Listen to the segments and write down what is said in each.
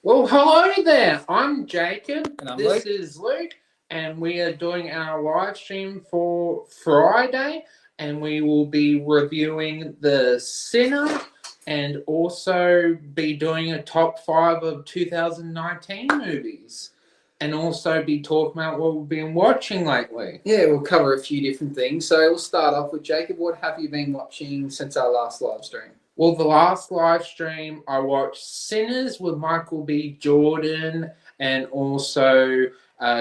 Well, hello there. I'm Jacob. And I'm This Luke. is Luke, and we are doing our live stream for Friday, and we will be reviewing The Sinner and also be doing a top 5 of 2019 movies, and also be talking about what we've been watching lately. Yeah, we'll cover a few different things. So we'll start off with Jacob. What have you been watching since our last live stream? Well, the last live stream I watched Sinners with Michael B. Jordan and also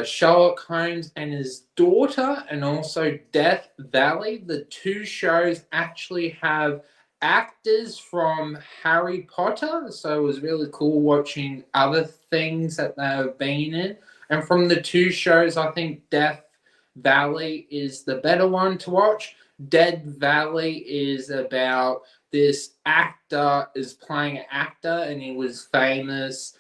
Sherlock Holmes and his daughter, and also Death Valley. The two shows actually have actors from Harry Potter, so it was really cool watching other things that they have been in. And from the two shows, I think Death Valley is the better one to watch. Dead Valley is about this actor is playing an actor, and he was famous.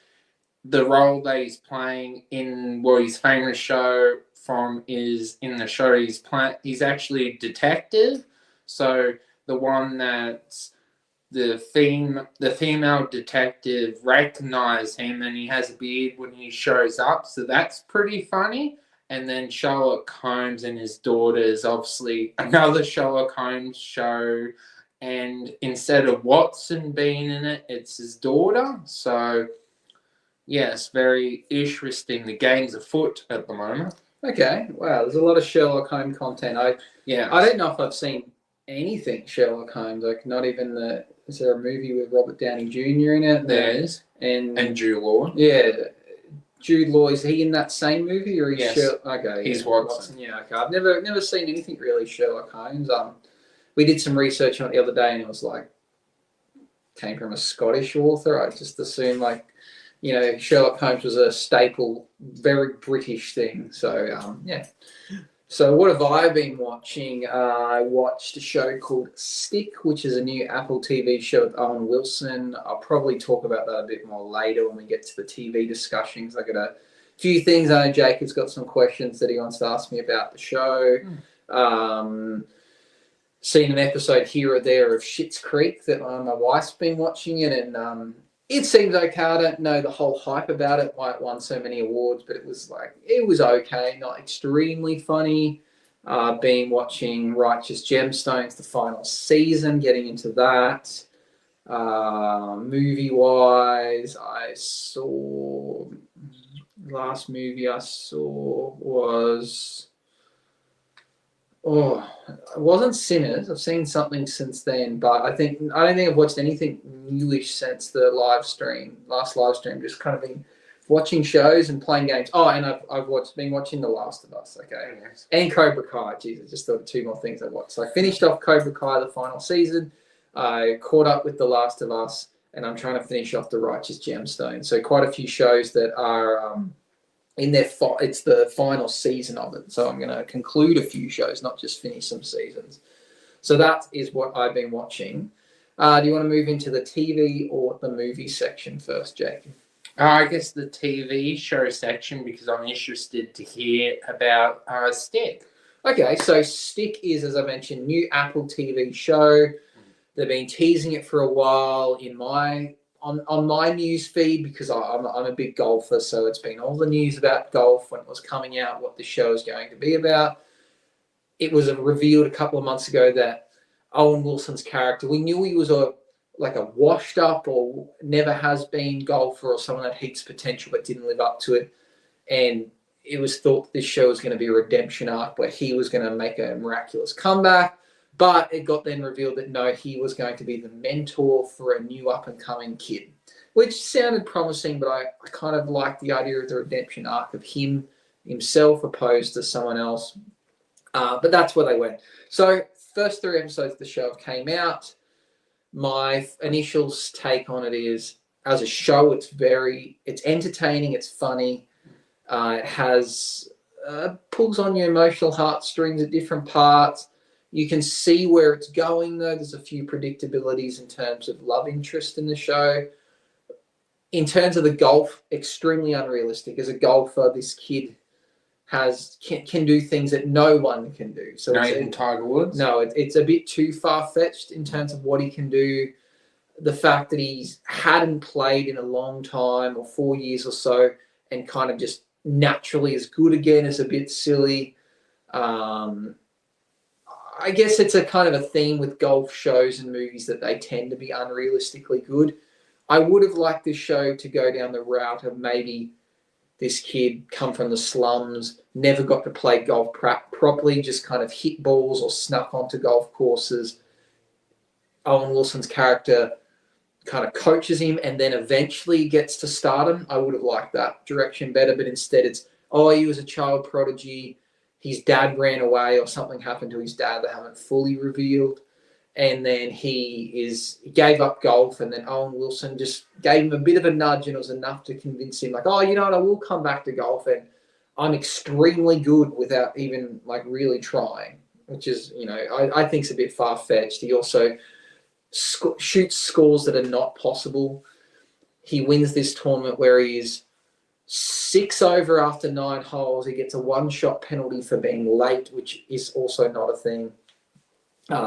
The role that he's playing in his famous show from is in the show he's playing. He's actually a detective. So the one that's the female detective recognized him, and he has a beard when he shows up. So that's pretty funny. And then Sherlock Holmes and his daughter is obviously another Sherlock Holmes show, and instead of Watson being in it, it's his daughter. So, yes, very interesting. The game's afoot at the moment. Okay, wow, there's a lot of Sherlock Holmes content. I don't know if I've seen anything Sherlock Holmes. Like not even the. Is there a movie with Robert Downey Jr. in it? There's and Jude Law. Yeah, Jude Law. Is he in that same movie or Yes. Okay, He's Watson. Yeah, okay. I've never seen anything really Sherlock Holmes. We did some research on it the other day, and it was like came from a Scottish author. I just assumed Sherlock Holmes was a staple, very British thing. So yeah. So what have I been watching? I watched a show called Stick, which is a new Apple TV show with Owen Wilson. I'll probably talk about that a bit more later when we get to the TV discussions. I got a few things. I know Jacob's got some questions that he wants to ask me about the show. Seen an episode here or there of Schitt's Creek that my wife's been watching it, and it seems okay. I don't know the whole hype about it, why it won so many awards, but it was okay, not extremely funny. Been watching Righteous Gemstones, the final season, getting into that. Movie-wise, last movie I saw was... it wasn't Sinners. I've seen something since then, but I don't think I've watched anything newish since the last live stream. Just kind of been watching shows and playing games. Oh, and I've been watching The Last of Us. Okay, yes. And Cobra Kai. Jeez, I just thought of two more things I watched. So I finished off Cobra Kai, the final season. I caught up with The Last of Us, and I'm trying to finish off The Righteous Gemstones. So quite a few shows that are. It's the final season of it, so I'm going to conclude a few shows, not just finish some seasons. So that is what I've been watching. Do you want to move into the TV or the movie section first, Jake? I guess the TV show section, because I'm interested to hear about Stick. Okay, so Stick is, as I mentioned, new Apple TV show. They've been teasing it for a while on my news feed because I'm a big golfer, so it's been all the news about golf when it was coming out, what the show is going to be about. It was revealed a couple of months ago that Owen Wilson's character, we knew he was a washed up or never has been golfer or someone that heaps potential but didn't live up to it. And it was thought this show was going to be a redemption arc where he was going to make a miraculous comeback. But it got then revealed that no, he was going to be the mentor for a new up-and-coming kid, which sounded promising, but I kind of liked the idea of the redemption arc of himself opposed to someone else. But that's where they went. So first 3 episodes of the show came out. My initial take on it is, as a show, it's entertaining, it's funny. It has pulls on your emotional heartstrings at different parts. You can see where it's going, though. There's a few predictabilities in terms of love interest in the show. In terms of the golf, extremely unrealistic. As a golfer, this kid can do things that no one can do. So not even Tiger Woods? No, it's a bit too far-fetched in terms of what he can do. the fact that he's hadn't played in a long time or 4 years or so and kind of just naturally is good again is a bit silly. I guess it's a kind of a theme with golf shows and movies that they tend to be unrealistically good. I would have liked this show to go down the route of maybe this kid come from the slums, never got to play golf properly, just kind of hit balls or snuck onto golf courses. Owen Wilson's character kind of coaches him and then eventually gets to stardom. I would have liked that direction better, but instead it's, oh, he was a child prodigy, his dad ran away or something happened to his dad that haven't fully revealed. And then he gave up golf, and then Owen Wilson just gave him a bit of a nudge, and it was enough to convince him, like, oh, you know what, I will come back to golf, and I'm extremely good without even like really trying, which is, you know, I think it's a bit far-fetched. He also shoots scores that are not possible. He wins this tournament where he is 6 over after 9 holes. He gets a 1-shot penalty for being late, which is also not a thing.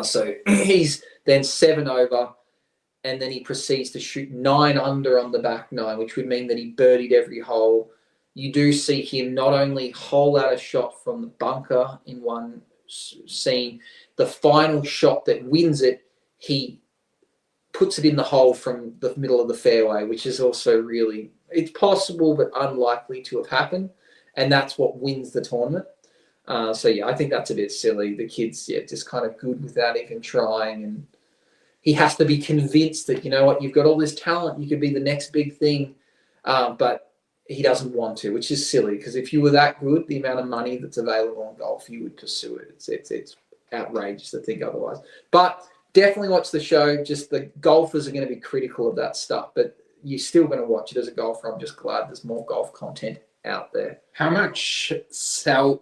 So he's then 7 over, and then he proceeds to shoot 9 under on the back 9, which would mean that he birdied every hole. You do see him not only hole out a shot from the bunker in one scene, the final shot that wins it, he puts it in the hole from the middle of the fairway, which is also really, it's possible but unlikely to have happened, and that's what wins the tournament. So yeah, I think that's a bit silly. The kid's just kind of good without even trying, and he has to be convinced that, you know what, you've got all this talent, you could be the next big thing, but he doesn't want to, which is silly, because if you were that good, the amount of money that's available in golf, you would pursue it. It's outrageous to think otherwise. But definitely watch the show. Just the golfers are going to be critical of that stuff, but you're still going to watch it as a golfer. I'm just glad there's more golf content out there. How much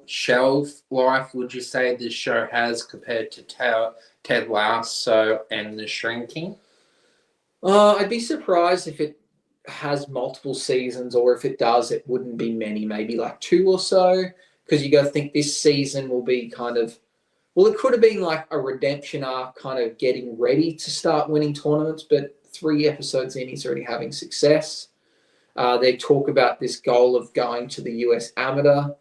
shelf life would you say this show has compared to Ted Lasso and The Shrinking? I'd be surprised if it has multiple seasons, or if it does, it wouldn't be many, maybe like 2 or so, because you got to think this season will be kind of, well, it could have been like a redemption arc, kind of getting ready to start winning tournaments, but 3 episodes in, he's already having success. They talk about this goal of going to the US Amateur.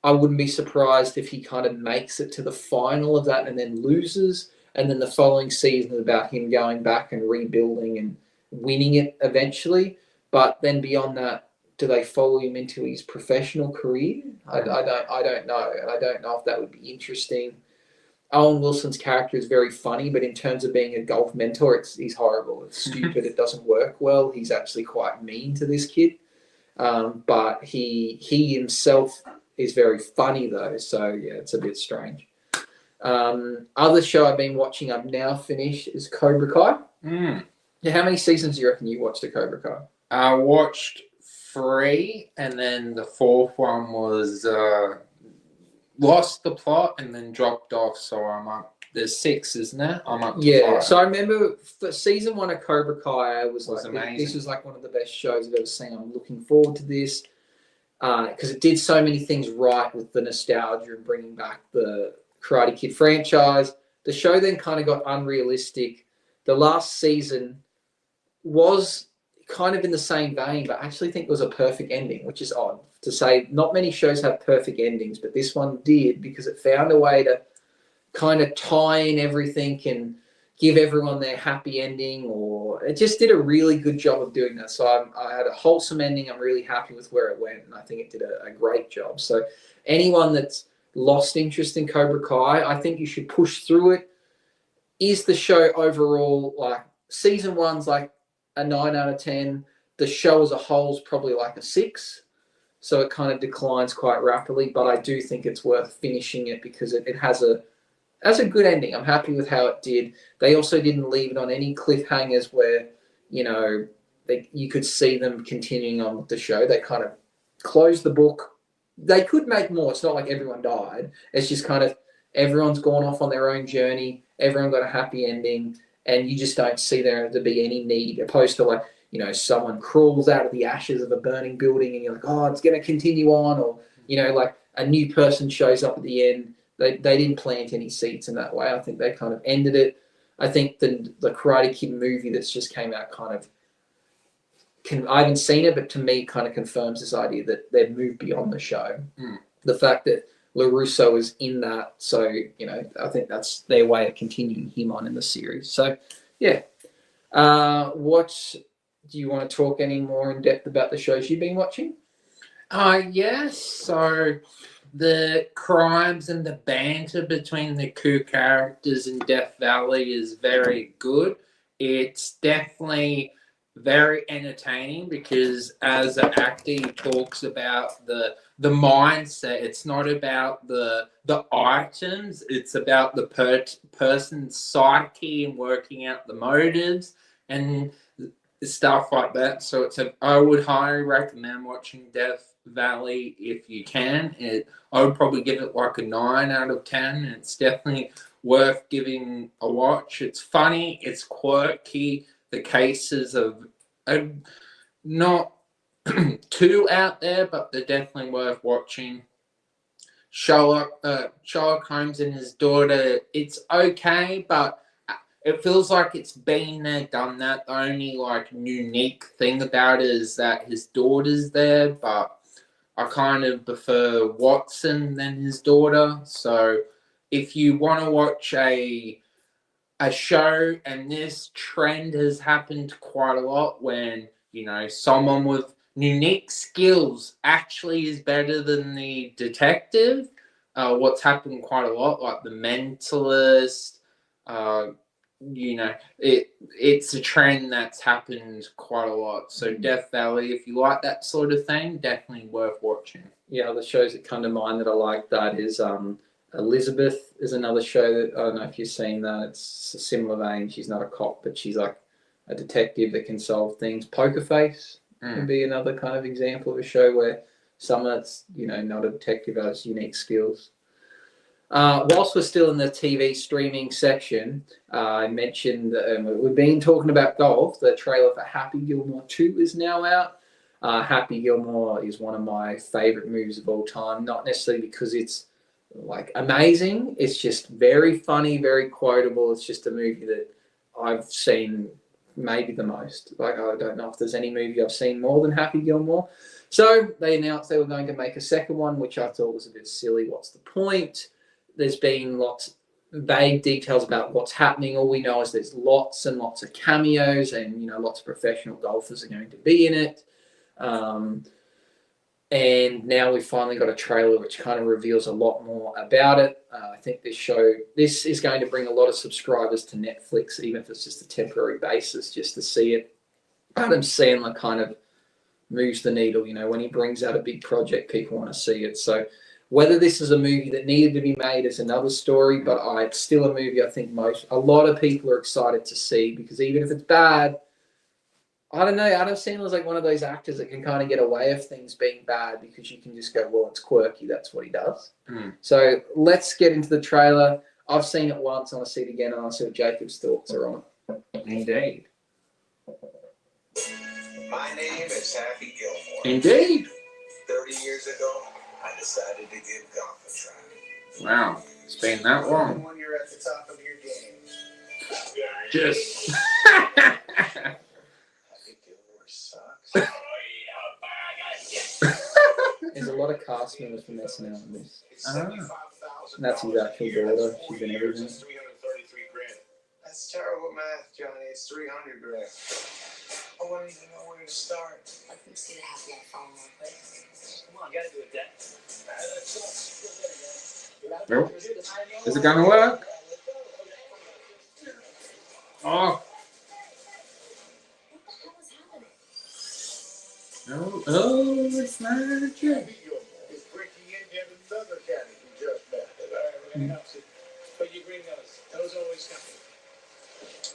I wouldn't be surprised if he kind of makes it to the final of that and then loses. And then the following season is about him going back and rebuilding and winning it eventually. But then beyond that, do they follow him into his professional career? I don't know. And I don't know if that would be interesting. Owen Wilson's character is very funny, but in terms of being a golf mentor, he's horrible. It's stupid. It doesn't work well. He's actually quite mean to this kid. But he himself is very funny, though. So, yeah, it's a bit strange. Other show I've been watching, I've now finished, is Cobra Kai. Yeah, how many seasons do you reckon you watched of Cobra Kai? I watched 3, and then the 4th one was... lost the plot and then dropped off, so I'm up. There's 6, isn't it? I'm up to 5. So I remember for season 1 of Cobra Kai, was like, amazing. This was like one of the best shows I've ever seen. I'm looking forward to this because it did so many things right with the nostalgia and bringing back the Karate Kid franchise. The show then kind of got unrealistic. The last season was kind of in the same vein, but I actually think it was a perfect ending, which is odd to say. Not many shows have perfect endings, but this one did, because it found a way to kind of tie in everything and give everyone their happy ending, or it just did a really good job of doing that. So I had a wholesome ending. I'm really happy with where it went, and I think it did a great job. So anyone that's lost interest in Cobra Kai, I think you should push through it. Is the show overall, like, season 1's like a 9 out of 10. The show as a whole is probably like a 6. So it kind of declines quite rapidly, but I do think it's worth finishing it because it has a good ending. I'm happy with how it did. They also didn't leave it on any cliffhangers where, you know, you could see them continuing on with the show. They kind of closed the book. They could make more. It's not like everyone died. It's just kind of everyone's gone off on their own journey. Everyone got a happy ending, and you just don't see there to be any need, opposed to, like, you know, someone crawls out of the ashes of a burning building and you're like, oh, it's going to continue on. Or, you know, like a new person shows up at the end. They didn't plant any seeds in that way. I think they kind of ended it. I think the Karate Kid movie that's just came out kind of I haven't seen it, but to me, kind of confirms this idea that they've moved beyond the show. The fact that LaRusso is in that, so I think that's their way of continuing him on in the series. So, yeah. What do you want to talk any more in depth about the shows you've been watching? Yes. So the crimes and the banter between the two characters in Death Valley is very good. It's definitely very entertaining because as an actor he talks about the mindset. It's not about the items, it's about the person's psyche and working out the motives and stuff like that. So I would highly recommend watching Death Valley if you can. I would probably give it like a 9 out of 10. It's definitely worth giving a watch. It's funny, it's quirky. The cases are not too out there, but they're definitely worth watching. Sherlock Holmes and his daughter, it's okay, but it feels like it's been there, done that. The only unique thing about it is that his daughter's there, but I kind of prefer Watson than his daughter. So if you want to watch a show, and this trend has happened quite a lot when someone with unique skills actually is better than the detective. What's happened quite a lot, like The Mentalist. It's a trend that's happened quite a lot. So Death Valley, if you like that sort of thing, definitely worth watching. Yeah, the shows that come to mind that I like that is Elizabeth is another show that I don't know if you've seen that. It's a similar vein. She's not a cop, but she's like a detective that can solve things. Poker Face can be another kind of example of a show where someone that's not a detective has unique skills. Whilst we're still in the TV streaming section, I mentioned we've been talking about golf. The trailer for Happy Gilmore 2 is now out. Happy Gilmore is one of my favorite movies of all time. Not necessarily because it's amazing. It's just very funny, very quotable. It's just a movie that I've seen maybe the most. I don't know if there's any movie I've seen more than Happy Gilmore. So they announced they were going to make a second one, which I thought was a bit silly. What's the point? There's been lots vague details about what's happening. All we know is there's lots and lots of cameos, and lots of professional golfers are going to be in it. And now we've finally got a trailer which kind of reveals a lot more about it. I think this is going to bring a lot of subscribers to Netflix, even if it's just a temporary basis, just to see it. Adam Sandler kind of moves the needle. When he brings out a big project, people want to see it. So whether this is a movie that needed to be made is another story, but it's still a movie I think a lot of people are excited to see, because even if it's bad, I don't know, Adam Sandler's like one of those actors that can kind of get away with things being bad because you can just go, well, it's quirky, that's what he does. So let's get into the trailer. I've seen it once, I want to see it again, and I want to see what Jacob's thoughts are on it. Indeed. My name is Happy Gilmore. Indeed. 30 years ago, I decided to give golf a try. Wow, it's been that long. When you're at the top of your game. Just... Sucks. There's a lot of cast members from SNL in this. And that's his actual daughter. She's in everything. That's terrible math, Johnny. It's 300 grand. I wouldn't even know where to start. Let's get a happy phone real quick. Come on, gotta do it, Dad. Nope. Is it gonna work? Oh. Oh, it's not a joke. It's breaking in yet another caddy who just met. All right, but you bring those always come.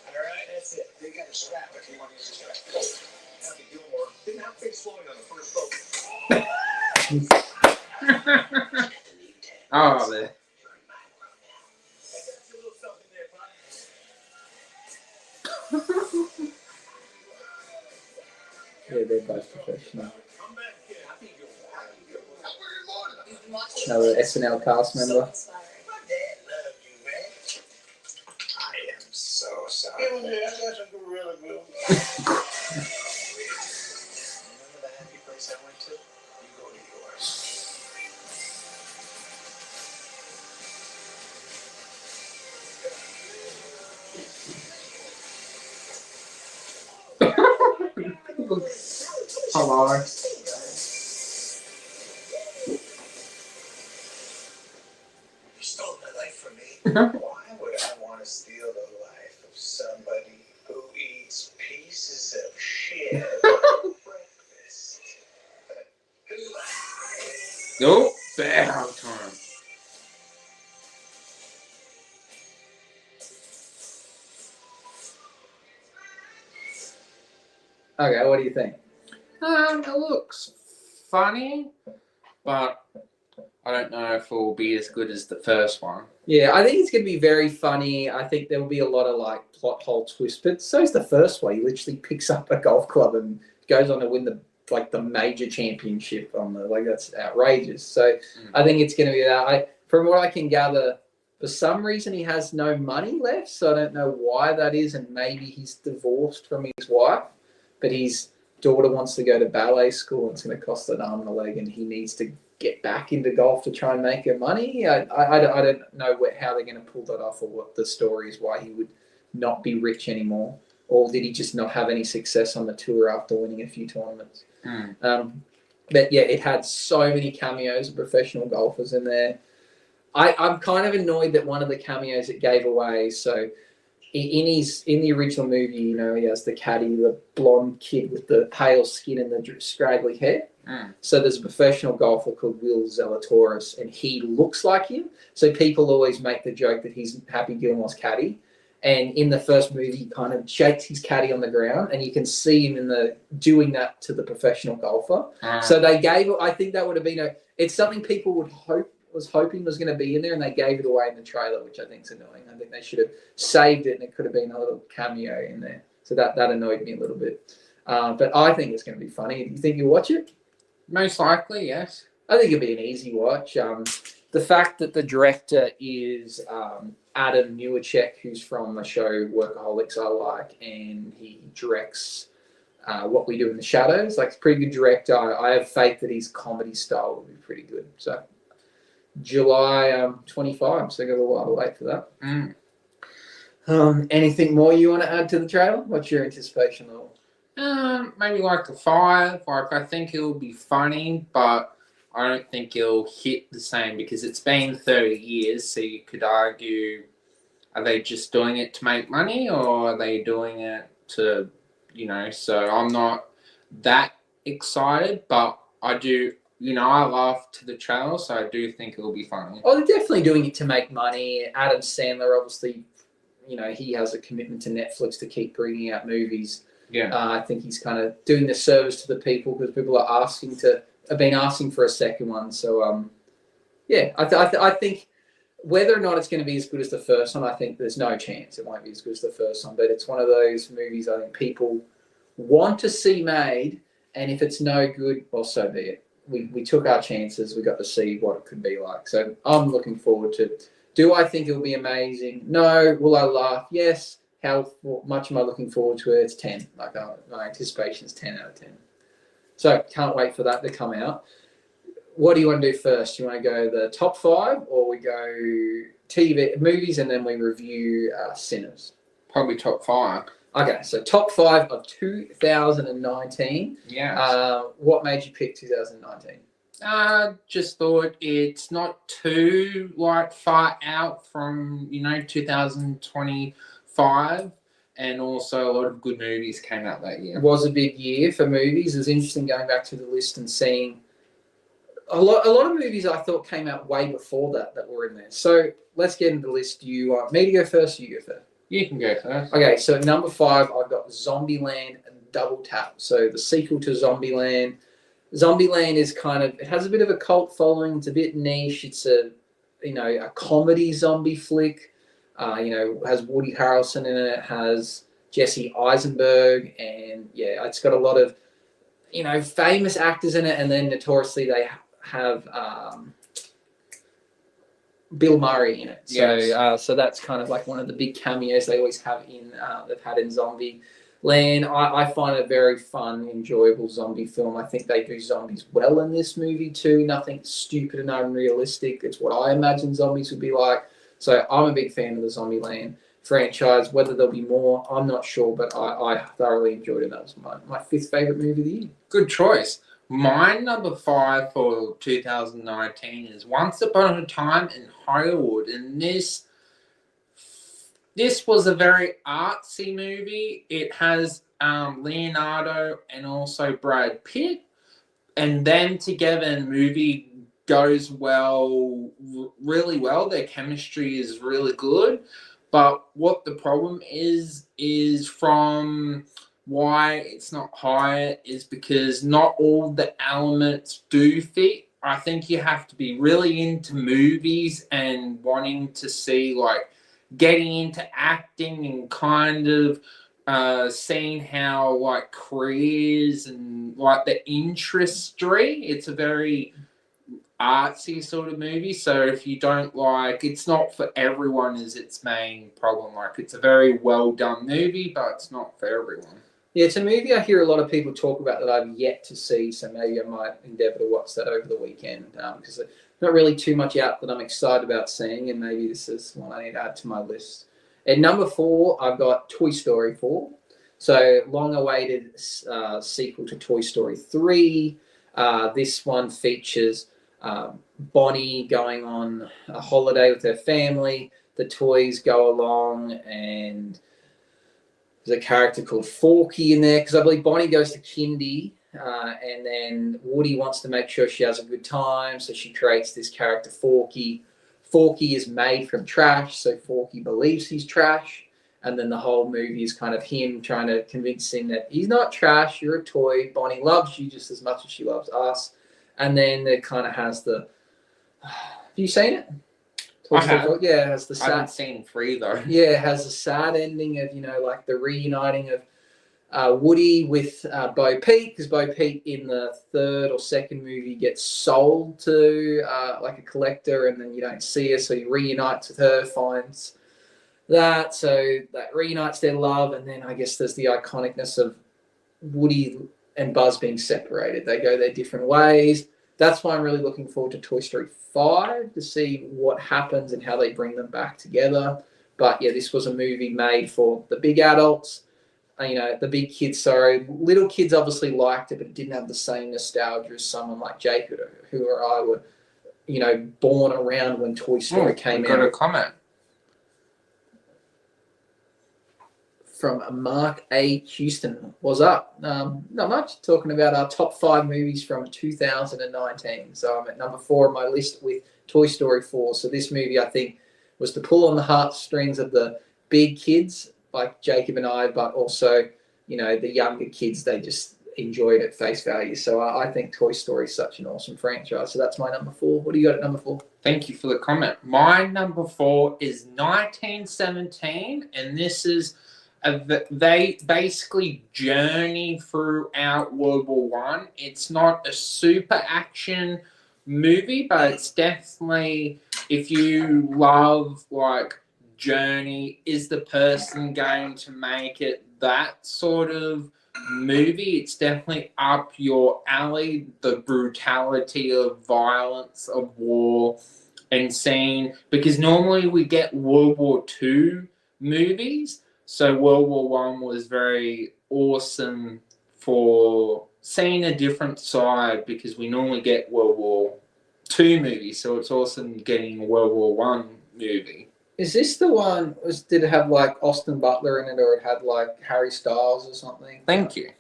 All right, that's it. They got a strap if you want to use a strap. Happy Gilmore didn't have things flowing on the first boat. Oh, there. Yeah, they're both professional. Another SNL cast member. I am so Hello. You stole my life from me. Why would I want to steal the life of somebody who eats pieces of shit for breakfast? Oh, bad time. Okay, what do you think? It looks funny, but I don't know if it will be as good as the first one. Yeah, I think it's going to be very funny. I think there will be a lot of like plot hole twists, but so is the first one. He literally picks up a golf club and goes on to win the major championship on the that's outrageous. So I think it's going to be that. From what I can gather, for some reason he has no money left, so I don't know why that is, and maybe he's divorced from his wife, but his daughter wants to go to ballet school and it's going to cost an arm and a leg, and he needs to get back into golf to try and make her money. I don't know how they're going to pull that off, or what the story is, why he would not be rich anymore, or did he just not have any success on the tour after winning a few tournaments? But yeah, it had so many cameos of professional golfers in there. I'm kind of annoyed that one of the cameos it gave away. So in the original movie, you know, he has the caddy, the blonde kid with the pale skin and the scraggly hair. So there's a professional golfer called Will Zalatoris, and he looks like him. So people always make the joke that he's Happy Gilmore's caddy. And in the first movie, he kind of shakes his caddy on the ground, and you can see him doing that to the professional golfer. So they gave. I think that would have been it's something people was hoping was going to be in there, and they gave it away in the trailer, which I think is annoying. I think they should have saved it, and it could have been a little cameo in there. So that annoyed me a little bit. But I think it's going to be funny. Do you think you'll watch it? Most likely, yes. I think it'll be an easy watch. The fact that the director is Adam Newacek, who's from the show Workaholics, I like, and he directs What We Do in the Shadows. Like, pretty good director. I have faith that his comedy style will be pretty good. So July 25, so I got a while to wait for that. Anything more you want to add to the trailer? What's your anticipation level? Maybe like a 5. Like, I think it'll be funny, but I don't think it'll hit the same because it's been 30 years. So you could argue, are they just doing it to make money, or are they doing it to, So I'm not that excited, but I do. I laugh to the trailer, so I do think it'll be funny. Oh, they're definitely doing it to make money. Adam Sandler, obviously, he has a commitment to Netflix to keep bringing out movies. Yeah. I think he's kind of doing the service to the people because people have been asking for a second one. So, I think whether or not it's going to be as good as the first one, I think there's no chance it won't be as good as the first one. But it's one of those movies I think people want to see made, and if it's no good, well, so be it. We took our chances. We got to see what it could be like. So I'm looking forward to it. Do I think it'll be amazing? No. Will I laugh? Yes. How much am I looking forward to it? It's 10. Like, my anticipation is 10 out of 10. So can't wait for that to come out. What do you want to do first? Do you want to go the top 5, or we go TV movies and then we review Sinners? Probably top 5. Okay, so top 5 of 2019. Yeah. What made you pick 2019? Just thought it's not too far out from 2025, and also a lot of good movies came out that year. It was a big year for movies. It was interesting going back to the list and seeing a lot of movies I thought came out way before that were in there. So let's get into the list. Do you want me to go first, or you go first? You can go first. Okay, so number 5, I've got Zombieland and Double Tap. So the sequel to Zombieland. Zombieland is it has a bit of a cult following. It's a bit niche. It's a comedy zombie flick. Has Woody Harrelson in it. It has Jesse Eisenberg, and it's got a lot of famous actors in it. And then notoriously they have Bill Murray in it. So Yes. So that's kind of like one of the big cameos they always have they've had in Zombie Land. I find it a very fun, enjoyable zombie film. I think they do zombies well in this movie too. Nothing stupid and unrealistic. It's what I imagine zombies would be like. So I'm a big fan of the Zombie Land franchise. Whether there'll be more, I'm not sure, but I thoroughly enjoyed it. That was my fifth favorite movie of the year. Good choice. My number 5 for 2019 is Once Upon a Time in Hollywood, and this was a very artsy movie. It has Leonardo and also Brad Pitt, and them together in the movie goes really well. Their chemistry is really good. But what the problem is from why it's not higher is because not all the elements do fit. I think you have to be really into movies and wanting to see, like, getting into acting and kind of seeing how, like, careers and, like, the industry. It's a very artsy sort of movie, so if you don't like, it's not for everyone is its main problem. Like, it's a very well done movie, but it's not for everyone. Yeah, it's a movie I hear a lot of people talk about that I've yet to see, so maybe I might endeavour to watch that over the weekend, because there's not really too much out that I'm excited about seeing, and maybe this is one I need to add to my list. At number 4, I've got Toy Story 4. So, long-awaited sequel to Toy Story 3. This one features Bonnie going on a holiday with her family. The toys go along, and there's a character called Forky in there, because I believe Bonnie goes to kindy, and then Woody wants to make sure she has a good time, so she creates this character Forky. Forky is made from trash, so Forky believes he's trash, and then the whole movie is kind of him trying to convince him that he's not trash, you're a toy, Bonnie loves you just as much as she loves us. And then it kind of has the... Have you seen it? I have. Yeah, it has the I haven't sad... seen 3 though. Yeah, it has a sad ending of, like the reuniting of Woody with Bo Peep, because Bo Peep in the third or second movie gets sold to like a collector, and then you don't see her, so he reunites with her, finds that, so that reunites their love, and then I guess there's the iconicness of Woody and Buzz being separated. They go their different ways. That's why I'm really looking forward to Toy Story 5 to see what happens and how they bring them back together. But yeah, this was a movie made for the big adults, the big kids, sorry. Little kids obviously liked it, but it didn't have the same nostalgia as someone like Jacob, who or I were, born around when Toy Story came got out. a comment. From Mark A. Houston. What's up? Not much. Talking about our top 5 movies from 2019. So I'm at number 4 on my list with Toy Story 4. So this movie, I think, was to pull on the heartstrings of the big kids like Jacob and I, but also, the younger kids, they just enjoyed it at face value. So I think Toy Story is such an awesome franchise. So that's my number 4. What do you got at number 4? Thank you for the comment. My number 4 is 1917, and this is they basically journey throughout World War One. It's not a super action movie, but it's definitely, if you love like journey, is the person going to make it that sort of movie? It's definitely up your alley. The brutality of violence of war and seeing, because normally we get World War II movies. So World War One was very awesome for seeing a different side, because we normally get World War II movies. So it's awesome getting a World War One movie. Is this the one? Did it have like Austin Butler in it, or it had like Harry Styles or something? Thank you.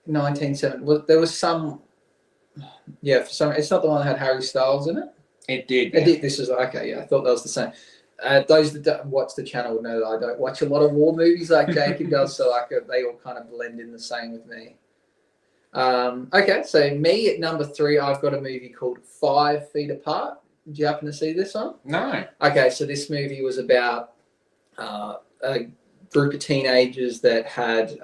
1970. There was some. Yeah, for some. It's not the one that had Harry Styles in it. It did. It did. This is okay. Yeah, I thought that was the same. Those that watch the channel would know that I don't watch a lot of war movies like Jacob does, so they all kind of blend in the same with me. Okay, so me at number 3, I've got a movie called 5 Feet Apart. Did you happen to see this one? No. Okay, so this movie was about a group of teenagers that had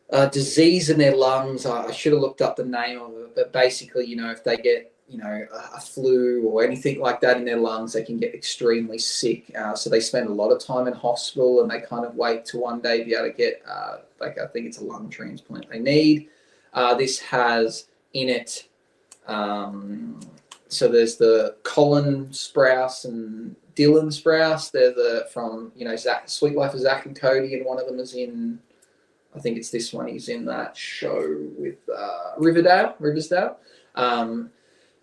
a disease in their lungs. I should have looked up the name of it, but basically, if they get a flu or anything like that in their lungs, they can get extremely sick. So they spend a lot of time in hospital, and they kind of wait to one day be able to get, I think it's a lung transplant they need. This has in it so there's the Colin Sprouse and Dylan Sprouse. They're from Sweet Life of Zack and Cody, and one of them is in. I think it's this one. He's in that show with Riversdale.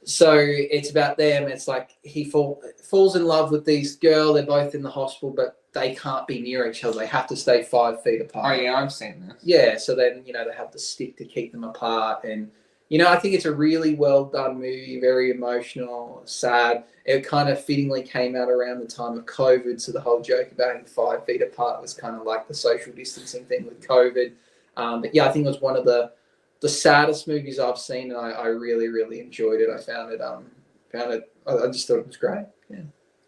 So it's about them. It's like he falls in love with these girl. They're both in the hospital, but they can't be near each other. They have to stay 5 feet apart. Oh yeah, I've seen this. Yeah, so then they have the stick to keep them apart, and I think it's a really well done movie, very emotional, sad. It kind of fittingly came out around the time of COVID, so the whole joke about being 5 feet apart was kind of like the social distancing thing with COVID. But yeah, I think it was one of the saddest movies I've seen, and I really, really enjoyed it. I found it. I just thought it was great. Yeah.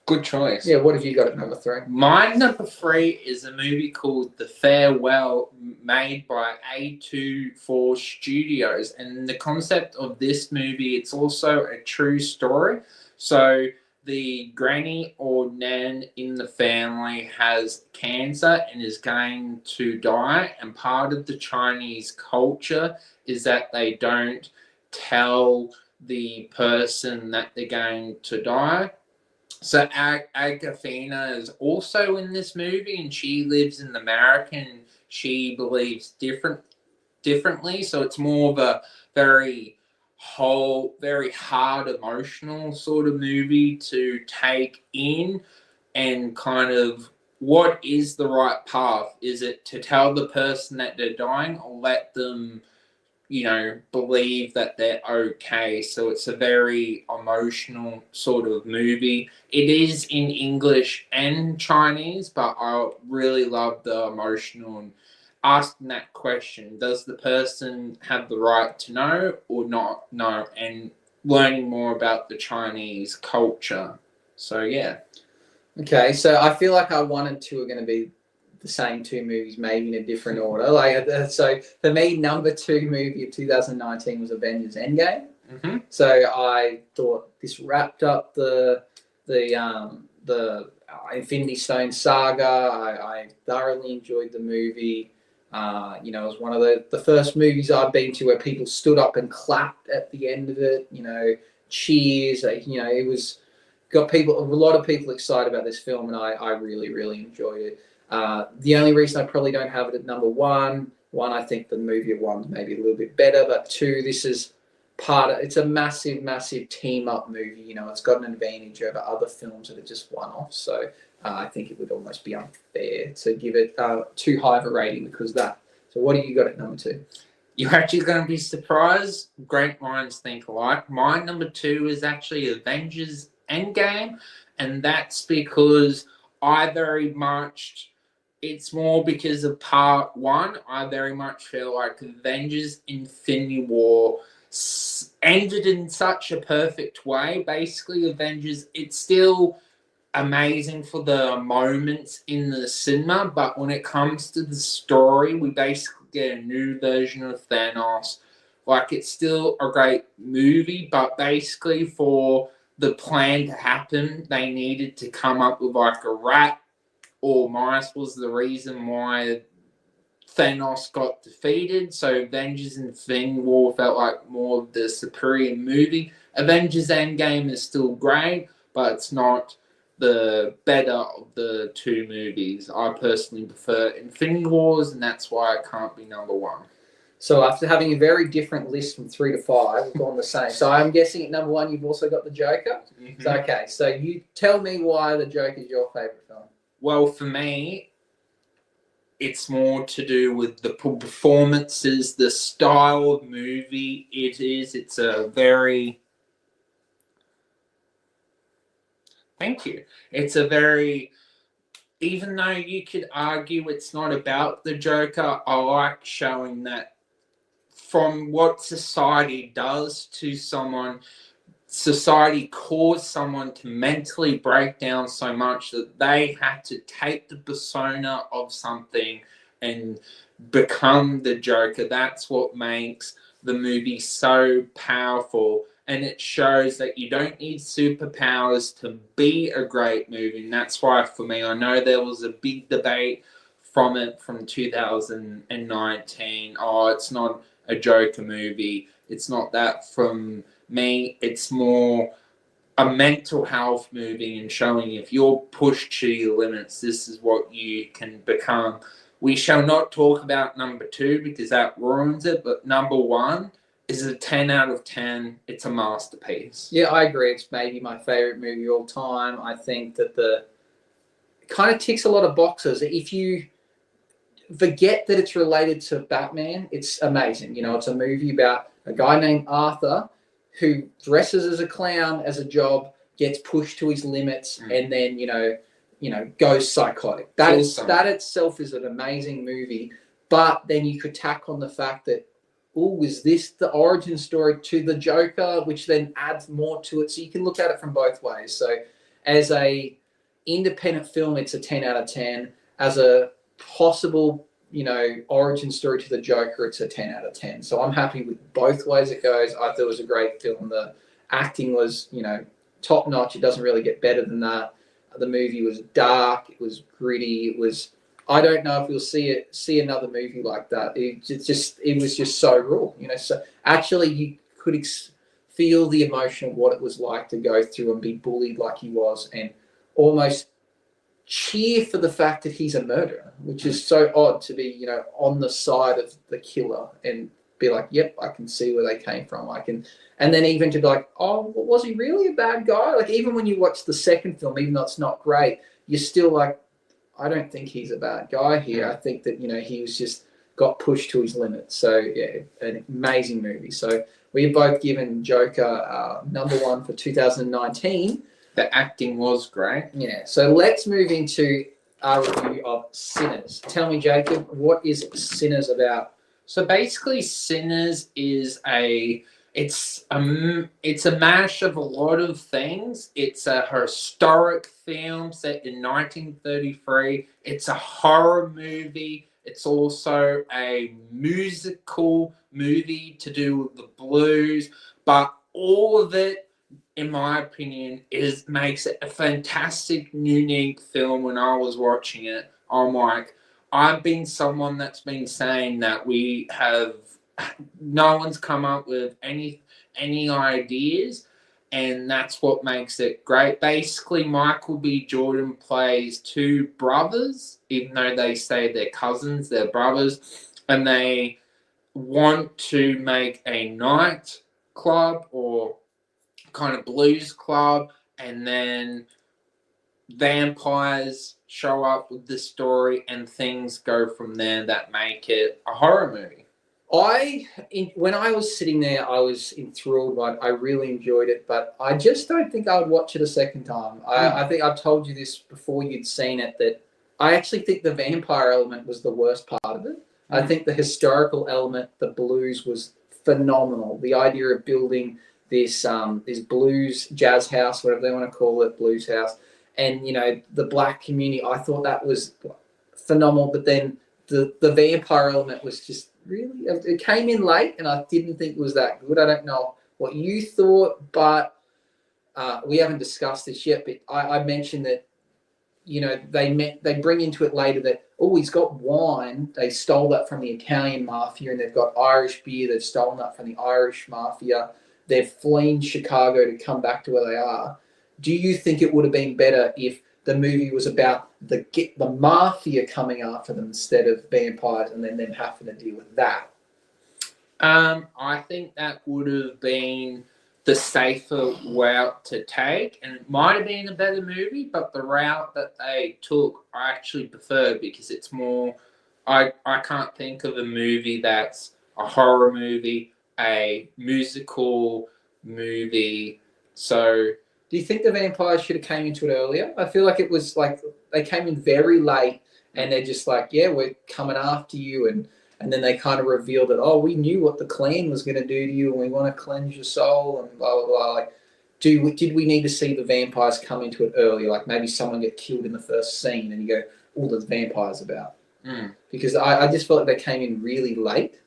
Good choice. Yeah. What have you got at number 3? My number 3 is a movie called The Farewell, made by A24 Studios. And the concept of this movie, it's also a true story. So the granny or nan in the family has cancer and is going to die. And part of the Chinese culture is that they don't tell the person that they're going to die. So Agafina is also in this movie, and she lives in America, and she believes differently. So it's more of a very hard emotional sort of movie to take in, and kind of what is the right path? Is it to tell the person that they're dying, or let them believe that they're okay? So it's a very emotional sort of movie. It is in English and Chinese, but I really love the emotional and asking that question. Does the person have the right to know or not know? And learning more about the Chinese culture. So yeah. Okay, so I feel like our 1 and 2 are going to be the same 2 movies, maybe in a different order. So for me, number 2 movie of 2019 was Avengers Endgame. Mm-hmm. So I thought this wrapped up the Infinity Stone saga. I thoroughly enjoyed the movie. It was one of the first movies I've been to where people stood up and clapped at the end of it. Cheers. It was got a lot of people excited about this film, and I really, really enjoyed it. The only reason I probably don't have it at number 1, I think the movie at 1's maybe a little bit better, but 2, this is it's a massive, massive team up movie. It's got an advantage over other films that are just one-offs. So I think it would almost be unfair to give it too high of a rating because of that. So what do you got at number 2? You're actually going to be surprised. Great minds think alike. My number 2 is actually Avengers Endgame, and that's because it's more because of part 1. I very much feel like Avengers Infinity War ended in such a perfect way. Basically, Avengers, it's still amazing for the moments in the cinema, but when it comes to the story, we basically get a new version of Thanos. Like, it's still a great movie, but basically for the plan to happen, they needed to come up with like a rat or mice was the reason why Thanos got defeated. So Avengers Infinity War felt like more of the superior movie. Avengers Endgame is still great, but it's not the better of the 2 movies. I personally prefer Infinity Wars, and that's why it can't be number 1. So after having a very different list from 3 to 5, we've gone the same. So I'm guessing at number 1 you've also got the Joker. Mm-hmm. So okay, so you tell me why the Joker is your favourite film. Well, for me, it's more to do with the performances, the style of movie it is. It's a very... Thank you. It's a very... Even though you could argue it's not about the Joker, I like showing that from what society does to someone, society caused someone to mentally break down so much that they had to take the persona of something and become the Joker. That's what makes the movie so powerful, and it shows that you don't need superpowers to be a great movie. And that's why, for me, I know there was a big debate from 2019. Oh, it's not a Joker movie. It's not that. From me, it's more a mental health movie and showing if you're pushed to your limits, this is what you can become. We shall not talk about number 2 because that ruins it, but number 1 is a 10 out of 10. It's a masterpiece. Yeah, I agree. It's maybe my favorite movie all time. I think that it kind of ticks a lot of boxes. If you forget that it's related to Batman, it's amazing. You know, it's a movie about a guy named Arthur who dresses as a clown as a job, gets pushed to his limits, and then goes psychotic. That itself is an amazing movie. But then you could tack on the fact that, is this the origin story to the Joker, which then adds more to it. So you can look at it from both ways. So as a independent film, it's a 10 out of 10. As a possible, origin story to the Joker, it's a 10 out of 10. So I'm happy with both ways it goes. I thought it was a great film. The acting was, top notch. It doesn't really get better than that. The movie was dark. It was gritty. I don't know if we'll see another movie like that. It was just so raw, So actually, you could feel the emotion of what it was like to go through and be bullied like he was, and almost cheer for the fact that he's a murderer, which is so odd to be, on the side of the killer and be like, yep, I can see where they came from. And then even to be like, oh, was he really a bad guy? Like, even when you watch the second film, even though it's not great, you're still like, I don't think he's a bad guy here. I think that, he was just got pushed to his limits. So, yeah, an amazing movie. So we've both given Joker number 1 for 2019. The acting was great. Yeah. So let's move into our review of Sinners. Tell me, Jacob, what is Sinners about? So basically, Sinners is it's a mash of a lot of things. It's a historic film set in 1933. It's a horror movie. It's also a musical movie to do with the blues. But all of it, in my opinion, makes it a fantastic, unique film. When I was watching it, I'm like, I've been someone that's been saying that no one's come up with any ideas, and that's what makes it great. Basically, Michael B. Jordan plays 2 brothers, even though they say they're cousins, they're brothers, and they want to make a night club or kind of blues club, and then vampires show up with the story and things go from there that make it a horror movie. When I was sitting there, I was enthralled by it. I really enjoyed it, but I just don't think I would watch it a second time. I think I've told you this before you'd seen it, that I actually think the vampire element was the worst part of it. I think the historical element, the blues, was phenomenal. The idea of building this blues jazz house, whatever they want to call it, blues house, and the black community, I thought that was phenomenal. But then the vampire element was just really, it came in late, and I didn't think it was that good. I don't know what you thought, but we haven't discussed this yet. But I mentioned that they bring into it later that, he's got wine. They stole that from the Italian mafia, and they've got Irish beer. They've stolen that from the Irish mafia. They're fleeing Chicago to come back to where they are. Do you think it would have been better if the movie was about the mafia coming after them instead of vampires, and then them having to deal with that? I think that would have been the safer route to take, and it might have been a better movie, but the route that they took I actually prefer, because it's more, I can't think of a movie that's a horror movie, a musical movie. So do you think the vampires should have came into it earlier? I feel like it was like they came in very late, and they're just like, yeah, we're coming after you, and then they kind of revealed that, we knew what the Klan was going to do to you, and we want to cleanse your soul, and blah, blah, blah. Like, did we need to see the vampires come into it earlier? Like, maybe someone get killed in the first scene, and you go, there's vampires about. Because I just felt like they came in really late.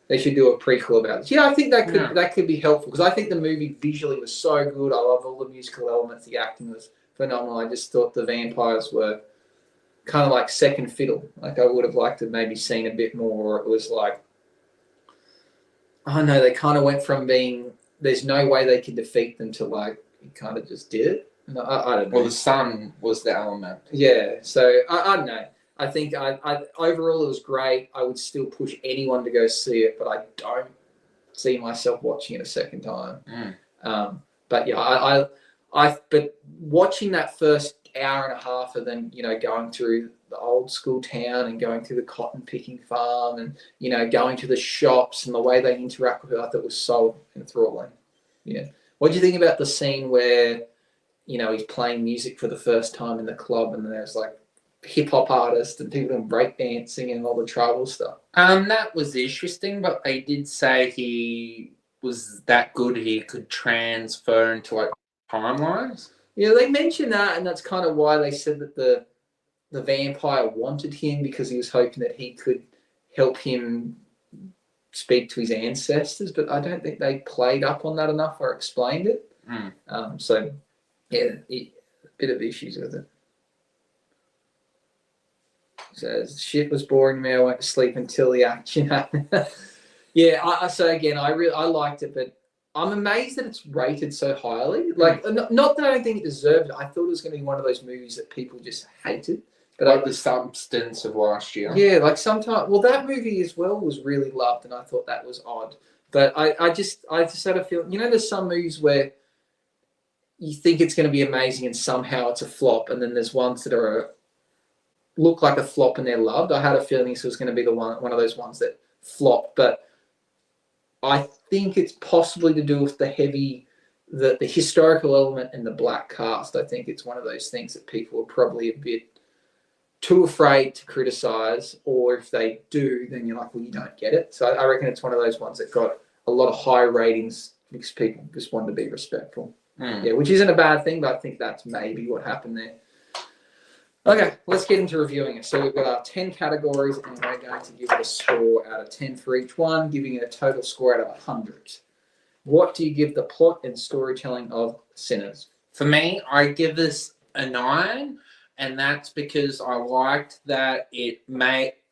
They should do a prequel about this. Yeah, I think that could be helpful, because I think the movie visually was so good. I love all the musical elements. The acting was phenomenal. I just thought the vampires were kind of like second fiddle. Like, I would have liked to maybe seen a bit more. It was like, oh no, they kind of went from being there's no way they could defeat them to like he kind of just did it. No, I don't know. Well, the sun was the element. Yeah, so I don't know. I think I overall it was great. I would still push anyone to go see it, but I don't see myself watching it a second time. But yeah, but watching that first hour and a half of them, going through the old school town and going through the cotton picking farm and going to the shops and the way they interact with it, I thought was so enthralling. Yeah. What do you think about the scene where he's playing music for the first time in the club and there's like hip hop artists and people doing breakdancing and all the tribal stuff? That was interesting, but they did say he was that good he could transfer into like timelines. Yeah, they mentioned that, and that's kind of why they said that the vampire wanted him because he was hoping that he could help him speak to his ancestors, but I don't think they played up on that enough or explained it. So, yeah, a bit of issues with it. Says shit was boring me. I went to sleep until the action happened. Yeah, so again, I liked it, but I'm amazed that it's rated so highly. Like, not that I don't think it deserved it. I thought it was going to be one of those movies that people just hated. But like the Substance of last year. Yeah, like sometimes. Well, that movie as well was really loved, and I thought that was odd. But I just had a feeling. There's some movies where you think it's going to be amazing, and somehow it's a flop, and then there's ones that look like a flop and they're loved. I had a feeling this was going to be one of those ones that flopped, but I think it's possibly to do with the historical element and the black cast. I think it's one of those things that people are probably a bit too afraid to criticize, or if they do, then you're like, well, you don't get it. So I reckon it's one of those ones that got a lot of high ratings because people just wanted to be respectful. Yeah, which isn't a bad thing, but I think that's maybe what happened there. Okay, let's get into reviewing it. So we've got our 10 categories, and we're going to give it a score out of 10 for each one, giving it a total score out of 100. What do you give the plot and storytelling of Sinners? For me, I give this a 9, and that's because I liked that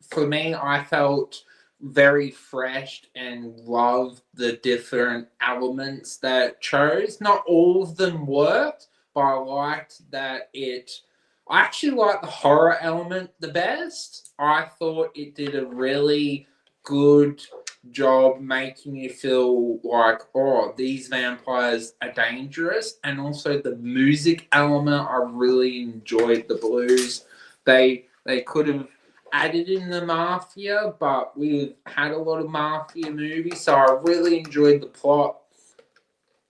for me, I felt very fresh and loved the different elements that it chose. Not all of them worked, but I liked that I actually like the horror element the best. I thought it did a really good job making you feel like, oh, these vampires are dangerous. And also the music element, I really enjoyed the blues. They could have added in the mafia, but we've had a lot of mafia movies, so I really enjoyed the plot.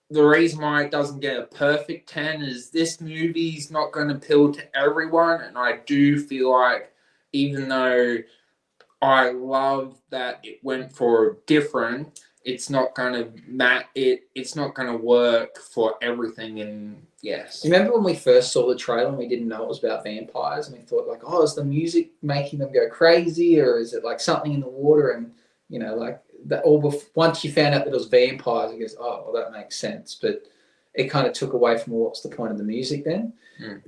The reason why it doesn't get a perfect 10 is this movie's not going to appeal to everyone, and I do feel like even though I love that it went for different, it's not going to it's not going to work for everything. And yes, You remember when we first saw the trailer and we didn't know it was about vampires, and we thought like, oh, is the music making them go crazy, or is it like something in the water? And like that. Once you found out that it was vampires, it goes, oh, well, that makes sense. But it kind of took away from what's the point of the music then.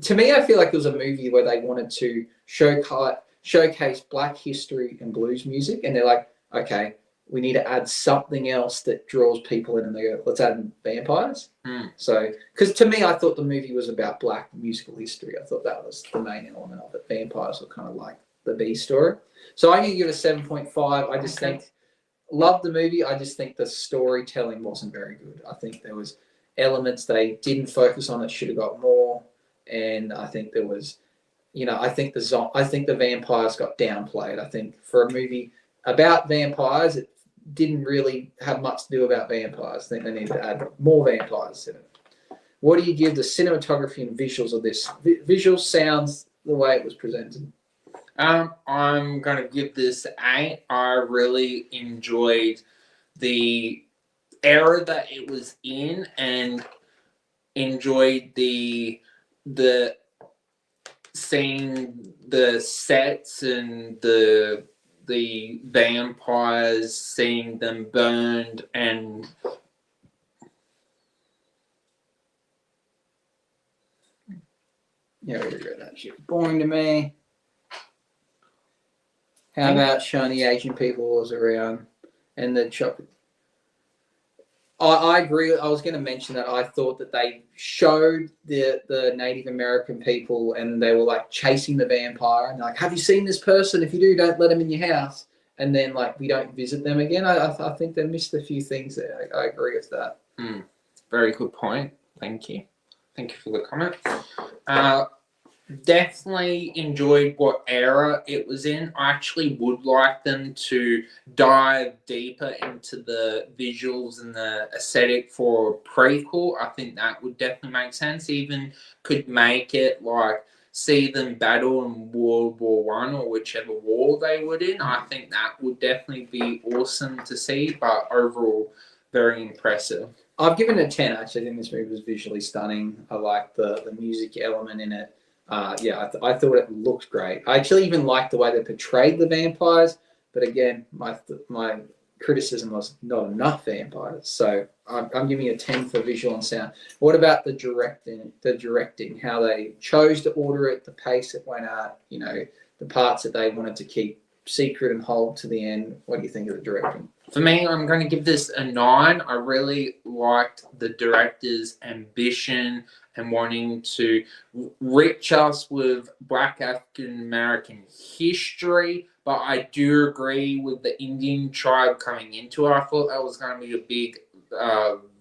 To me, I feel like it was a movie where they wanted to showcase Black history and blues music, and they're like, okay, we need to add something else that draws people in, and they go, let's add in vampires. So, because to me, I thought the movie was about Black musical history. I thought that was the main element of it. Vampires were kind of like the B story. So I'm going to give it a 7.5. I just think, love the movie. I just think the storytelling wasn't very good. I think there was elements they didn't focus on that should have got more. And I think there was, I think the vampires got downplayed. I think for a movie about vampires, it didn't really have much to do about vampires. I think they need to add more vampires in it. What do you give the cinematography and visuals of this? Visuals, sounds, the way it was presented. I'm going to give this 8. I really enjoyed the era that it was in and enjoyed the seeing the sets and the vampires, seeing them burned, and yeah, we regret that shit. Boring to me. How about showing the Asian people was around and the chocolate? I agree. I was going to mention that I thought that they showed the Native American people and they were like chasing the vampire and like, have you seen this person? If you do, don't let them in your house. And then like we don't visit them again. I think they missed a few things there. I agree with that. Very good point. Thank you. Thank you for the comment. Definitely enjoyed what era it was in. I actually would like them to dive deeper into the visuals and the aesthetic for a prequel. I think that would definitely make sense. Even could make it like see them battle in World War One or whichever war they would in. I think that would definitely be awesome to see, but overall very impressive. I've given it a 10 actually. I think this movie was visually stunning. I like the music element in it. I thought it looked great. I actually even liked the way they portrayed the vampires, but again, my criticism was not enough vampires. So I'm giving it a 10 for visual and sound. What about the directing? How they chose to order it, the pace it went at, the parts that they wanted to keep secret and hold to the end. What do you think of the directing? For me, I'm going to give this a 9. I really liked the director's ambition and wanting to reach us with Black African American history, but I do agree with the Indian tribe coming into it. I thought that was going to be a big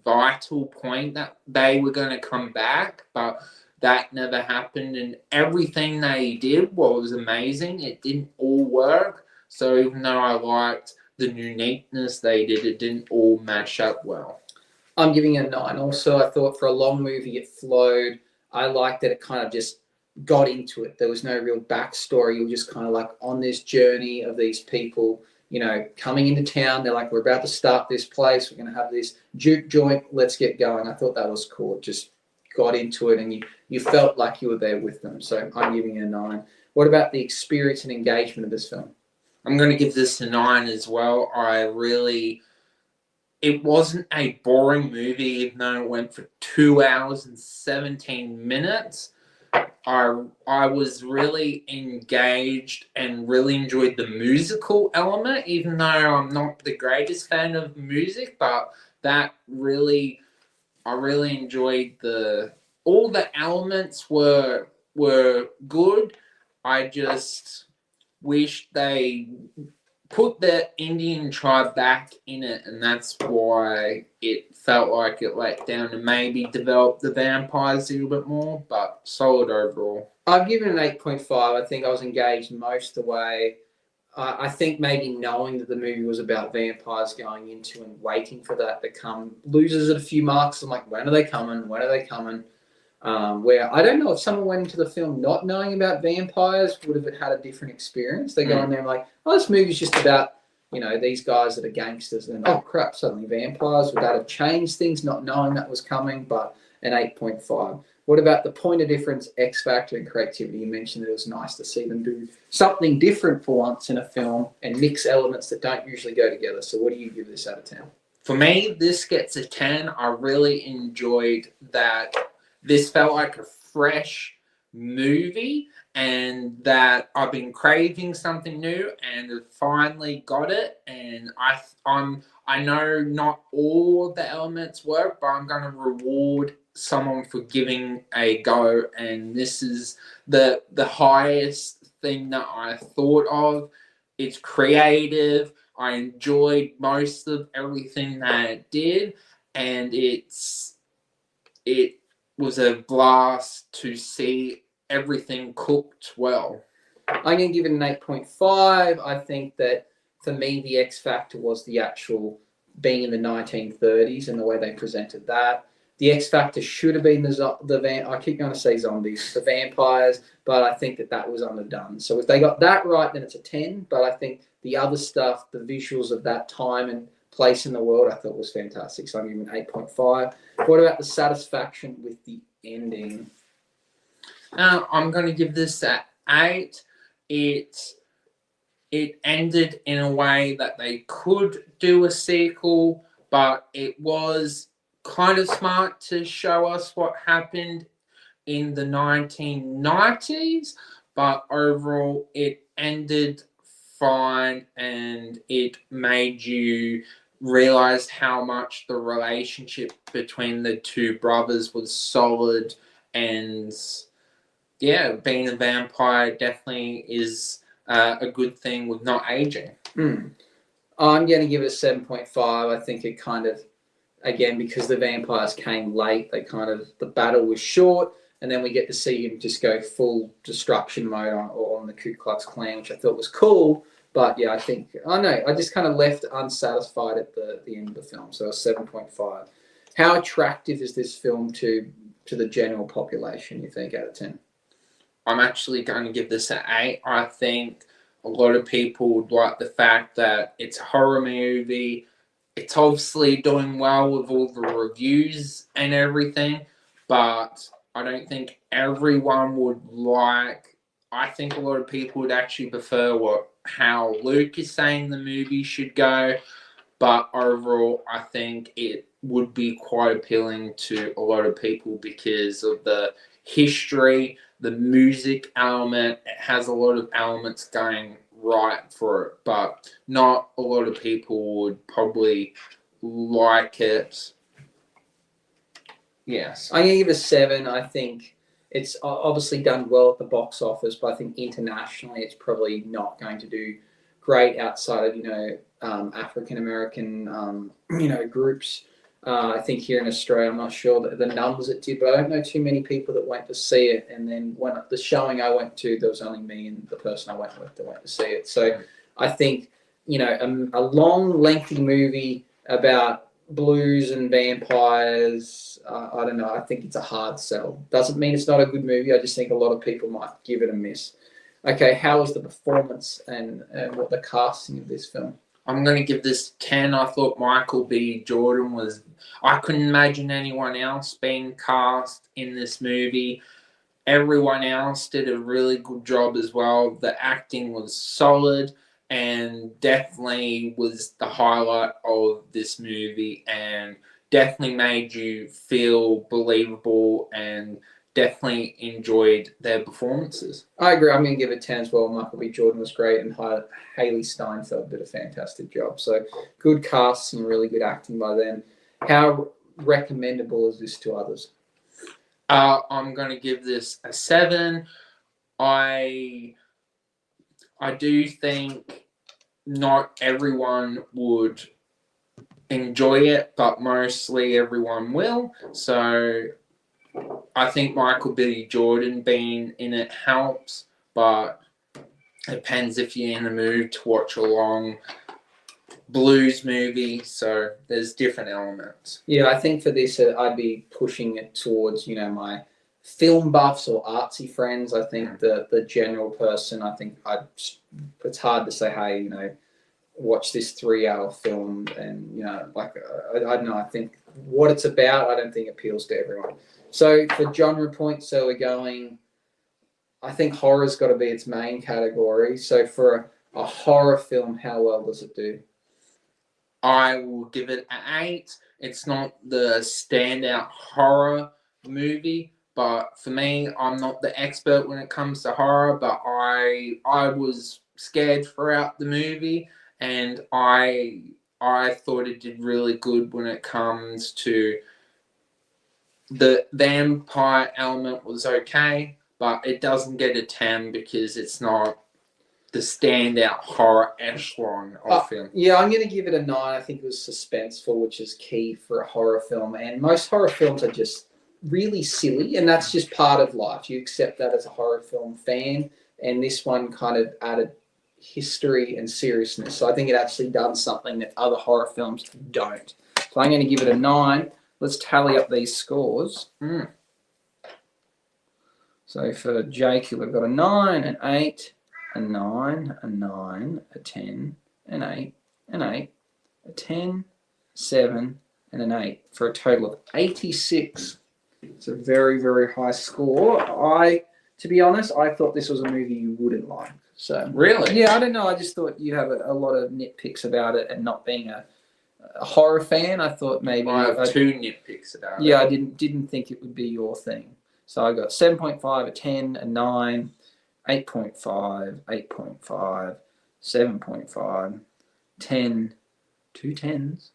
vital point that they were going to come back, but that never happened, and everything they did was amazing. It didn't all work, so even though I liked the uniqueness they did, it didn't all mash up well. I'm giving it a 9. Also, I thought for a long movie it flowed. I liked that it kind of just got into it. There was no real backstory. You were just kind of like on this journey of these people, coming into town. They're like, we're about to start this place. We're going to have this juke joint. Let's get going. I thought that was cool. It just got into it and you felt like you were there with them. So I'm giving it a 9. What about the experience and engagement of this film? I'm going to give this a 9 as well. It wasn't a boring movie, even though it went for 2 hours and 17 minutes. I was really engaged and really enjoyed the musical element, even though I'm not the greatest fan of music, but I really enjoyed all the elements were good. I just wish they put the Indian tribe back in it, and that's why it felt like it let down to maybe develop the vampires a little bit more, but solid overall. I've given it an 8.5. I think I was engaged most of the way. I think maybe knowing that the movie was about vampires going into and waiting for that to come loses it a few marks. I'm like, when are they coming? When are they coming? Where I don't know if someone went into the film not knowing about vampires, would have had a different experience. They go in there and like, oh, this movie's just about, these guys that are gangsters. And oh crap, suddenly vampires. Would that have changed things not knowing that was coming? But an 8.5. What about the point of difference, X factor, and creativity? You mentioned that it was nice to see them do something different for once in a film and mix elements that don't usually go together. So what do you give this out of 10? For me, this gets a 10. I really enjoyed that. This felt like a fresh movie and that I've been craving something new and have finally got it. And I know not all of the elements work, but I'm going to reward someone for giving a go. And this is the highest thing that I thought of. It's creative. I enjoyed most of everything that it did, and it was a blast to see everything cooked well. I'm going to give it an 8.5. I think that for me, the X factor was the actual being in the 1930s and the way they presented that. The X factor should have been I keep going to say zombies, the vampires, but I think that was underdone. So if they got that right, then it's a 10. But I think the other stuff, the visuals of that time and place in the world, I thought was fantastic. So I'm giving it 8.5. What about the satisfaction with the ending? I'm going to give this an 8. It ended in a way that they could do a sequel, but it was kind of smart to show us what happened in the 1990s. But overall, it ended fine, and it made you realized how much the relationship between the two brothers was solid, and yeah, being a vampire definitely is a good thing with not aging. I'm going to give it a 7.5. I think it kind of, again, because the vampires came late, the battle was short, and then we get to see him just go full destruction mode on the Ku Klux Klan, which I thought was cool. But yeah, I just kind of left unsatisfied at the end of the film. So a 7.5. How attractive is this film to the general population, you think, out of 10? I'm actually going to give this an 8. I think a lot of people would like the fact that it's a horror movie. It's obviously doing well with all the reviews and everything, but I don't think everyone would like. I think a lot of people would actually prefer how Luke is saying the movie should go, but overall, I think it would be quite appealing to a lot of people because of the history, the music element. It has a lot of elements going right for it, but not a lot of people would probably like it. Yes. I'm going to give it a 7. I think it's obviously done well at the box office, but I think internationally it's probably not going to do great outside of, African American, groups. I think here in Australia, I'm not sure the numbers it did, but I don't know too many people that went to see it. And then when the showing I went to, there was only me and the person I went with that went to see it. So I think, a long, lengthy movie about blues and vampires, I don't know. I think it's a hard sell. Doesn't mean it's not a good movie. I just think a lot of people might give it a miss. Okay, how was the performance and what the casting of this film? I'm going to give this 10. I thought Michael B. Jordan was. I couldn't imagine anyone else being cast in this movie. Everyone else did a really good job as well. The acting was solid and definitely was the highlight of this movie, and definitely made you feel believable, and definitely enjoyed their performances. I agree. I'm going to give it 10 as well. Michael B. Jordan was great, and Haley Steinfeld did a fantastic job. So good casting and really good acting by them. How recommendable is this to others? I'm going to give this a 7. I do think not everyone would enjoy it, but mostly everyone will. So I think Michael B. Jordan being in it helps, but it depends if you're in the mood to watch a long blues movie. So there's different elements. Yeah, I think for this, I'd be pushing it towards, my film buffs or artsy friends. I think the general person, it's hard to say, hey, watch this 3-hour film, and I don't know. I think what it's about, I don't think appeals to everyone. So for genre points, so we're going. I think horror's got to be its main category. So for a horror film, how well does it do? I will give it an 8. It's not the standout horror movie, but for me, I'm not the expert when it comes to horror, but I was scared throughout the movie, and I thought it did really good when it comes to the vampire element was okay, but it doesn't get a 10 because it's not the standout horror echelon of film. Yeah, I'm going to give it a 9. I think it was suspenseful, which is key for a horror film. And most horror films are just really silly, and that's just part of life. You accept that as a horror film fan, and this one kind of added history and seriousness. So I think it actually does something that other horror films don't. So I'm going to give it a 9. Let's tally up these scores. So for Jake, we've got a 9, an 8, a 9, a 9, a 10, an 8, an 8, a 10, 7, and an 8 for a total of 86. It's a very, very high score. To be honest, I thought this was a movie you wouldn't like. So Really? yeah, I don't know. I just thought you have a lot of nitpicks about it, and not being a horror fan, I thought maybe I have 2 nitpicks about it. Yeah, I didn't think it would be your thing. So I got 7.5, a 10, a 9, 8.5, 8.5, 7.5, 10, 2 10s.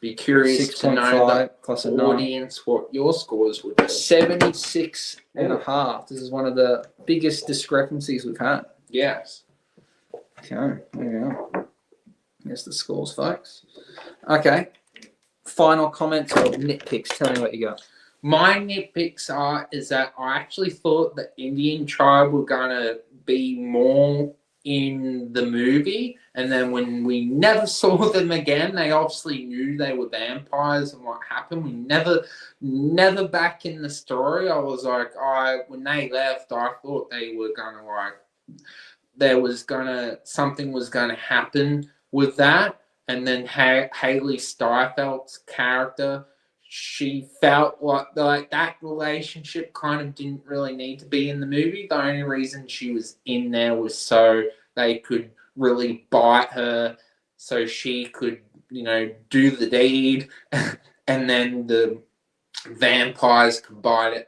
Be curious to know 6.5 plus a the 9. audience what your scores would be. 76 and a half. This is one of the biggest discrepancies we've had. Yes. Okay, there we go. Here's the scores, folks. Okay. Final comments or nitpicks. Tell me what you got. My nitpicks is that I actually thought the Indian tribe were gonna be more in the movie, and then when we never saw them again, they obviously knew they were vampires and what happened. We never back in the story. I was like, when they left, I thought they were gonna something was gonna happen with that, and then Haley Steinfeld's character. She felt like that relationship kind of didn't really need to be in the movie. The only reason she was in there was so they could really bite her, so she could, do the deed, and then the vampires could bite it,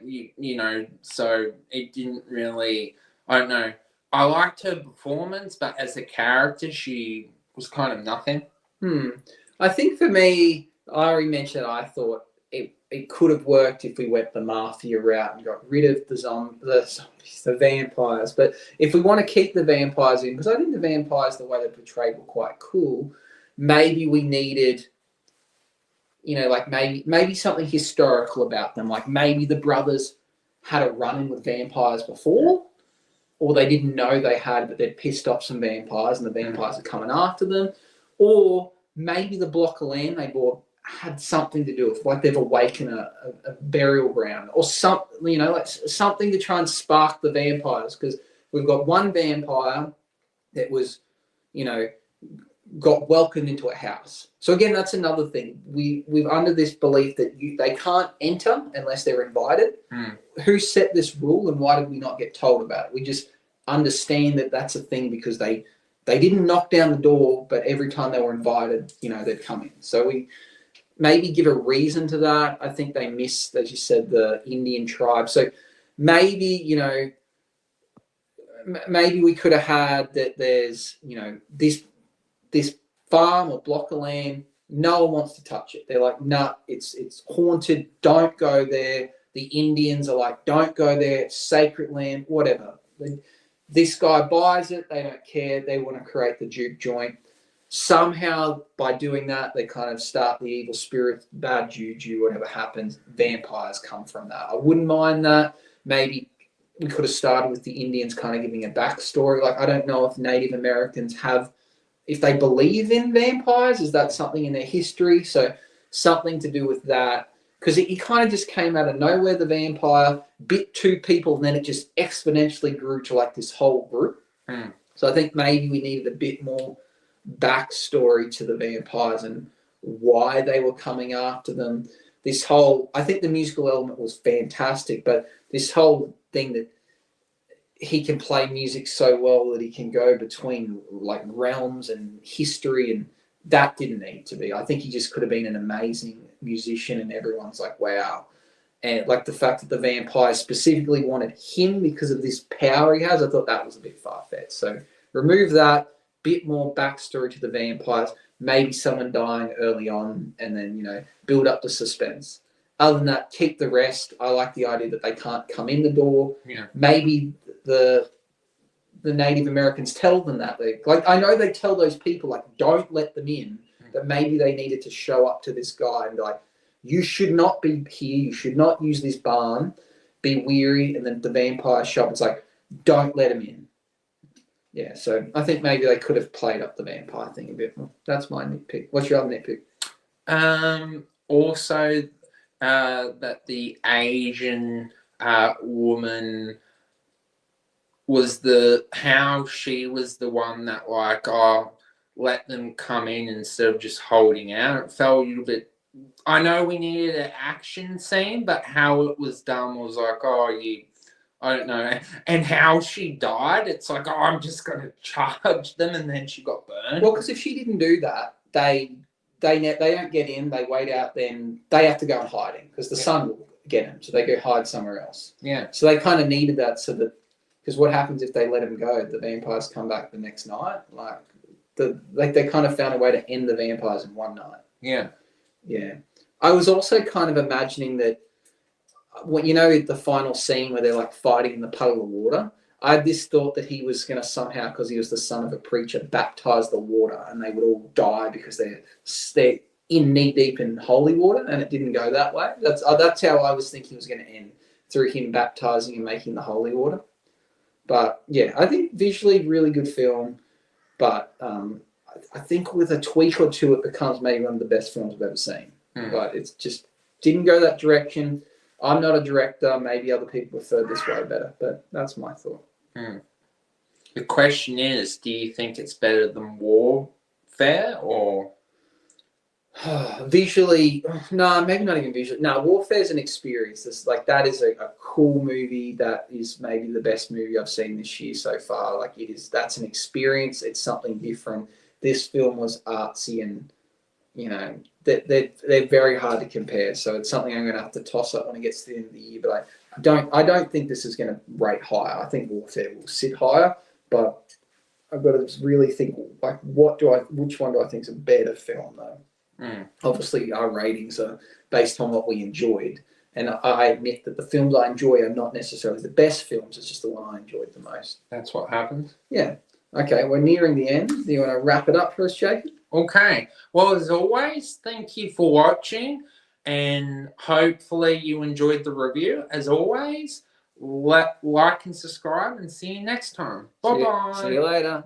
so it didn't really, I don't know. I liked her performance, but as a character, she was kind of nothing. I think for me, I already mentioned I thought it could have worked if we went the mafia route and got rid of the vampires. But if we want to keep the vampires in, because I think the vampires, the way they're portrayed, were quite cool, maybe we needed, maybe something historical about them. Like maybe the brothers had a run-in with vampires before, or they didn't know they had, but they'd pissed off some vampires and the vampires are coming after them. Or maybe the block of land they bought had something to do with, like they've awakened a burial ground or something, like something to try and spark the vampires, because we've got one vampire that was, got welcomed into a house. So again, that's another thing. We're under this belief that they can't enter unless they're invited. Who set this rule, and why did we not get told about it? We just understand that that's a thing because they didn't knock down the door, but every time they were invited, they'd come in. So we maybe give a reason to that. I think they missed, as you said, the Indian tribe. So maybe, maybe we could have had that there's, this farm or block of land, no one wants to touch it. They're like, nah, it's haunted, don't go there. The Indians are like, don't go there, it's sacred land, whatever. This guy buys it, they don't care, they want to create the juke joint. Somehow, by doing that, they kind of start the evil spirit, bad juju, whatever happens, vampires come from that. I wouldn't mind that. Maybe we could have started with the Indians kind of giving a backstory. Like, I don't know if Native Americans if they believe in vampires, is that something in their history? So something to do with that. Because it kind of just came out of nowhere, the vampire, bit 2 people, and then it just exponentially grew to like this whole group. So I think maybe we needed a bit more backstory to the vampires and why they were coming after them. I think the musical element was fantastic, but this whole thing that he can play music so well that he can go between like realms and history, and that didn't need to be. I think he just could have been an amazing musician and everyone's like, wow. And like the fact that the vampires specifically wanted him because of this power he has, I thought that was a bit far-fetched. So remove that, bit more backstory to the vampires, maybe someone dying early on, and then, build up the suspense. Other than that, keep the rest. I like the idea that they can't come in the door. Yeah. Maybe the Native Americans tell them that. I know they tell those people, like, don't let them in, but maybe they needed to show up to this guy and be like, you should not be here, you should not use this barn, be weary, and then the vampire shop, it's like, don't let him in. Yeah, so I think maybe they could have played up the vampire thing a bit more. That's my nitpick. What's your other nitpick? Also, that the Asian woman was how she was the one that let them come in instead of just holding out. It felt a little bit. I know we needed an action scene, but how it was done was like, I don't know. And how she died, it's like, I'm just going to charge them, and then she got burned. Well, because if she didn't do that, they don't get in, they wait out, then they have to go and hiding because the sun will get them, so they go hide somewhere else. Yeah. So they kind of needed that, so that, because what happens if they let them go? The vampires come back the next night. Like, they kind of found a way to end the vampires in one night. Yeah. Yeah. I was also kind of imagining that, when the final scene where they're like fighting in the puddle of water, I had this thought that he was going to somehow, because he was the son of a preacher, baptize the water and they would all die because they're in knee deep in holy water, and it didn't go that way. That's how I was thinking it was going to end, through him baptizing and making the holy water. But yeah, I think visually really good film, but I think with a tweak or two it becomes maybe one of the best films I've ever seen. But it's just didn't go that direction. I'm not a director. Maybe other people prefer this way better, but that's my thought. The question is, do you think it's better than Warfare or? Visually, no, maybe not even visually. No, Warfare is an experience. That is a cool movie. That is maybe the best movie I've seen this year so far. Like it is. That's an experience. It's something different. This film was artsy, and they're very hard to compare. So it's something I'm going to have to toss up when it gets to the end of the year. But I don't think this is going to rate higher. I think Warfare will sit higher, but I've got to really think like which one do I think is a better film though? Obviously, our ratings are based on what we enjoyed, and I admit that the films I enjoy are not necessarily the best films. It's just the one I enjoyed the most. That's what happens. Yeah. Okay, we're nearing the end. Do you want to wrap it up for us, Jacob? Okay. Well, as always, thank you for watching, and hopefully you enjoyed the review. As always, like and subscribe, and see you next time. Bye bye. See you later.